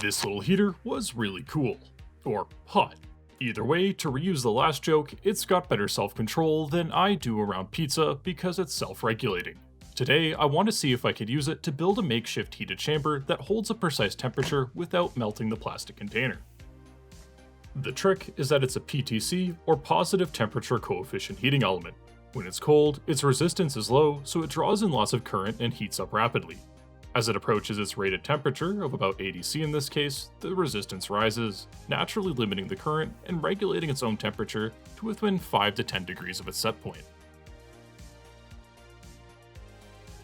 This little heater was really cool. Or hot. Either way, to reuse the last joke, it's got better self-control than I do around pizza because it's self-regulating. Today, I want to see if I could use it to build a makeshift heated chamber that holds a precise temperature without melting the plastic container. The trick is that it's a PTC, or positive temperature coefficient heating element. When it's cold, its resistance is low, so it draws in lots of current and heats up rapidly. As it approaches its rated temperature, of about 80 C in this case, the resistance rises, naturally limiting the current and regulating its own temperature to within 5 to 10 degrees of its set point.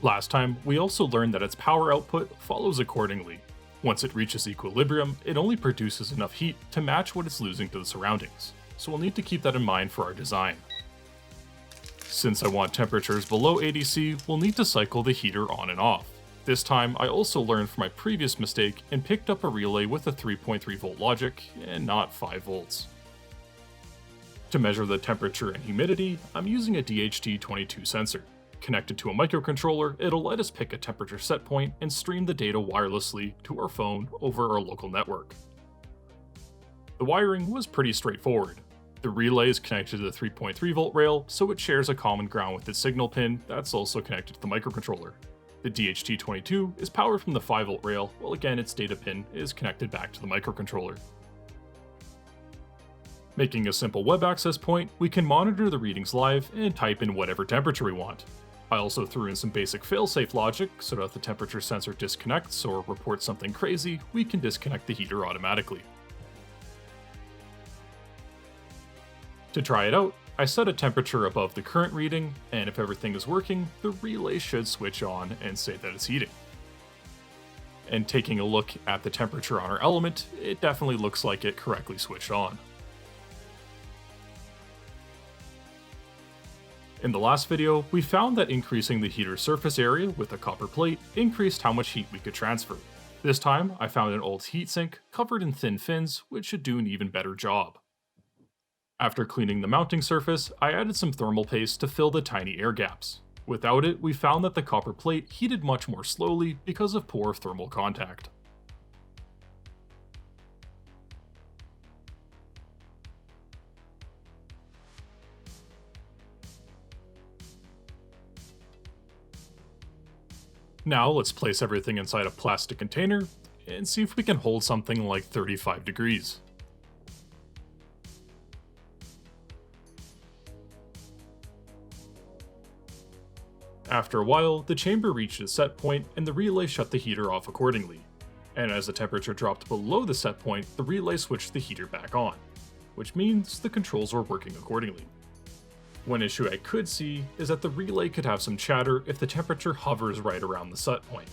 Last time, we also learned that its power output follows accordingly. Once it reaches equilibrium, it only produces enough heat to match what it's losing to the surroundings, so we'll need to keep that in mind for our design. Since I want temperatures below 80 C, we'll need to cycle the heater on and off. This time, I also learned from my previous mistake and picked up a relay with a 3.3 volt logic and not 5 volts. To measure the temperature and humidity, I'm using a DHT22 sensor. Connected to a microcontroller, it'll let us pick a temperature set point and stream the data wirelessly to our phone over our local network. The wiring was pretty straightforward. The relay is connected to the 3.3 volt rail, so it shares a common ground with its signal pin that's also connected to the microcontroller. The DHT22 is powered from the 5 volt rail, while again its data pin is connected back to the microcontroller. Making a simple web access point, we can monitor the readings live and type in whatever temperature we want. I also threw in some basic failsafe logic so that if the temperature sensor disconnects or reports something crazy, we can disconnect the heater automatically. To try it out, I set a temperature above the current reading, and if everything is working, the relay should switch on and say that it's heating. And taking a look at the temperature on our element, it definitely looks like it correctly switched on. In the last video, we found that increasing the heater surface area with a copper plate increased how much heat we could transfer. This time, I found an old heatsink covered in thin fins, which should do an even better job. After cleaning the mounting surface, I added some thermal paste to fill the tiny air gaps. Without it, we found that the copper plate heated much more slowly because of poor thermal contact. Now let's place everything inside a plastic container and see if we can hold something like 35 degrees. After a while, the chamber reached its set point and the relay shut the heater off accordingly. And as the temperature dropped below the set point, the relay switched the heater back on, which means the controls were working accordingly. One issue I could see is that the relay could have some chatter if the temperature hovers right around the set point.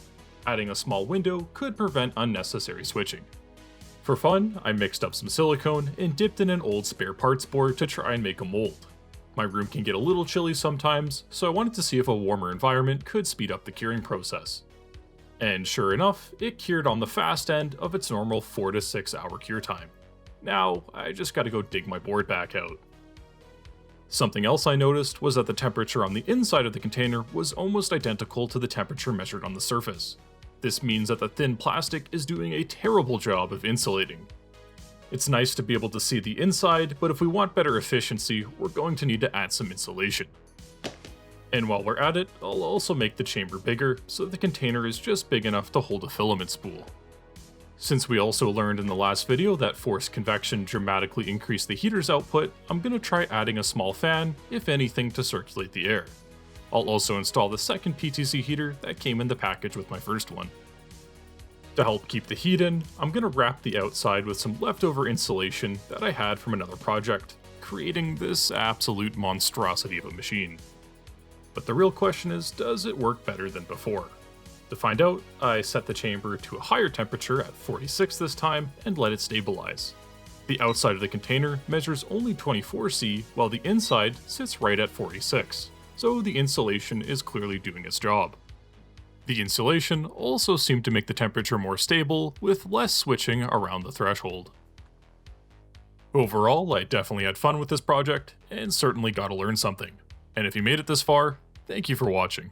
Adding a small window could prevent unnecessary switching. For fun, I mixed up some silicone and dipped in an old spare parts board to try and make a mold. My room can get a little chilly sometimes, so I wanted to see if a warmer environment could speed up the curing process. And sure enough, it cured on the fast end of its normal 4 to 6 hour cure time. Now, I just gotta go dig my board back out. Something else I noticed was that the temperature on the inside of the container was almost identical to the temperature measured on the surface. This means that the thin plastic is doing a terrible job of insulating. It's nice to be able to see the inside, but if we want better efficiency, we're going to need to add some insulation. And while we're at it, I'll also make the chamber bigger, so the container is just big enough to hold a filament spool. Since we also learned in the last video that forced convection dramatically increased the heater's output, I'm going to try adding a small fan, if anything, to circulate the air. I'll also install the second PTC heater that came in the package with my first one. To help keep the heat in, I'm going to wrap the outside with some leftover insulation that I had from another project, creating this absolute monstrosity of a machine. But the real question is, does it work better than before? To find out, I set the chamber to a higher temperature at 46 this time and let it stabilize. The outside of the container measures only 24 C, while the inside sits right at 46, so the insulation is clearly doing its job. The insulation also seemed to make the temperature more stable, with less switching around the threshold. Overall, I definitely had fun with this project, and certainly got to learn something. And if you made it this far, thank you for watching.